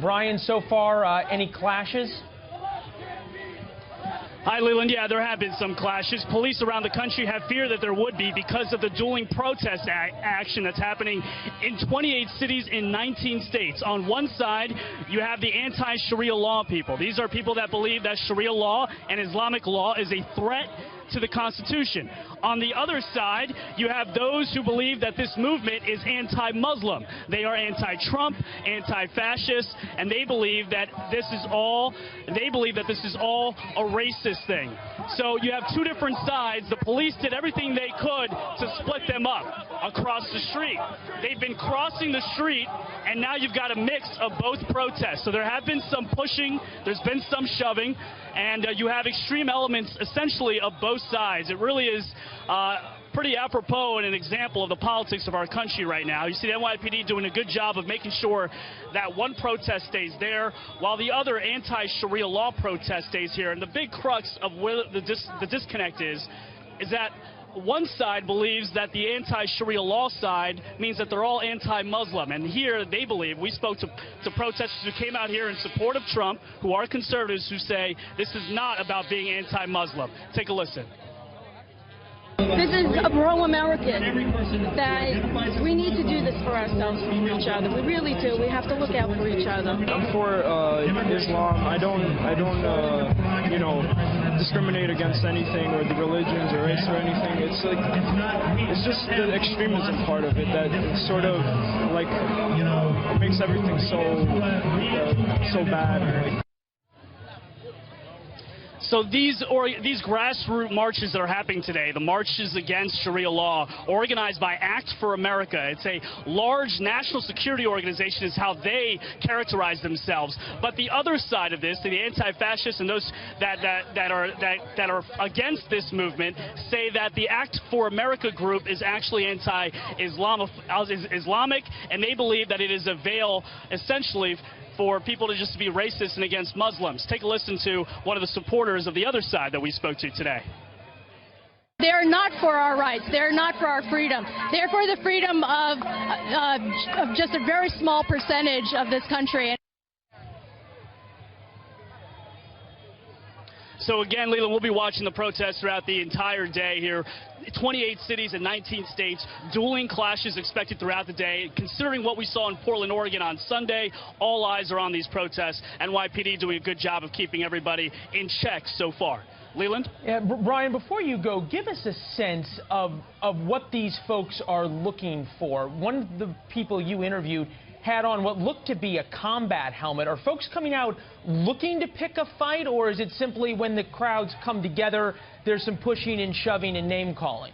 Brian, so far, any clashes? Hi, Leland. Yeah, there have been some clashes. Police around the country have fear that there would be because of the dueling protest action that's happening in 28 cities in 19 states. On one side, you have the anti-Sharia law people. These are people that believe that Sharia law and Islamic law is a threat to the Constitution. On the other side, you have those who believe that this movement is anti-Muslim. They are anti-Trump, anti-fascist, and they believe that this is all a racist thing. So you have two different sides. The police did everything they could to split them up across the street. They've been crossing the street, and now you've got a mix of both protests. So there have been some pushing, there's been some shoving, and you have extreme elements essentially of both sides. It really is pretty apropos and an example of the politics of our country right now. You see the NYPD doing a good job of making sure that one protest stays there while the other anti-Sharia law protest stays here. And the big crux of where the disconnect is that one side believes that the anti-Sharia law side means that they're all anti-Muslim. And here they believe, we spoke to protesters who came out here in support of Trump, who are conservatives, who say this is not about being anti-Muslim. Take a listen. This is a pro-American that we need to do this for ourselves, for each other. We really do. We have to look out for each other. I'm for Islam. I don't discriminate against anything or the religions or race or anything. It's just the extremism part of it that sort of it makes everything so bad. So these grassroots marches that are happening today, the marches against Sharia law, organized by Act for America. It's a large national security organization is how they characterize themselves. But the other side of this, the anti-fascists and those that are against this movement, say that the Act for America group is actually anti-Islamic, and they believe that it is a veil, essentially, for people to just be racist and against Muslims. Take a listen to one of the supporters of the other side that we spoke to today. They're not for our rights. They're not for our freedom. They're for the freedom of just a very small percentage of this country. So again, Leland, we'll be watching the protests throughout the entire day here. 28 cities and 19 states, dueling clashes expected throughout the day. Considering what we saw in Portland, Oregon on Sunday, all eyes are on these protests. NYPD doing a good job of keeping everybody in check so far. Leland? Yeah, Brian, before you go, give us a sense of what these folks are looking for. One of the people you interviewed had on what looked to be a combat helmet. Are folks coming out looking to pick a fight, or is it simply when the crowds come together, there's some pushing and shoving and name-calling?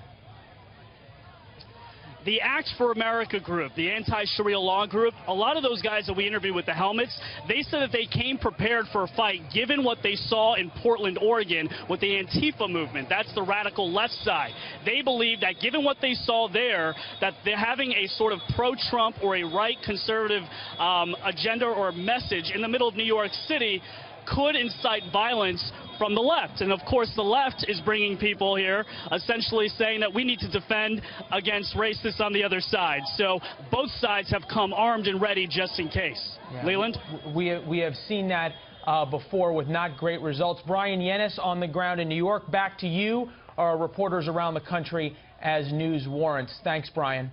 The Act for America group, the anti-Sharia law group, a lot of those guys that we interviewed with the helmets, they said that they came prepared for a fight given what they saw in Portland, Oregon with the Antifa movement. That's the radical left side. They believe that given what they saw there, that they're having a sort of pro-Trump or a right conservative agenda or message in the middle of New York City could incite violence from the left. And of course the left is bringing people here essentially saying that we need to defend against racists on the other side. So both sides have come armed and ready just in case. Yeah. Leland? We have seen that before with not great results. Brian Yennis on the ground in New York. Back to you, our reporters around the country as news warrants. Thanks, Brian.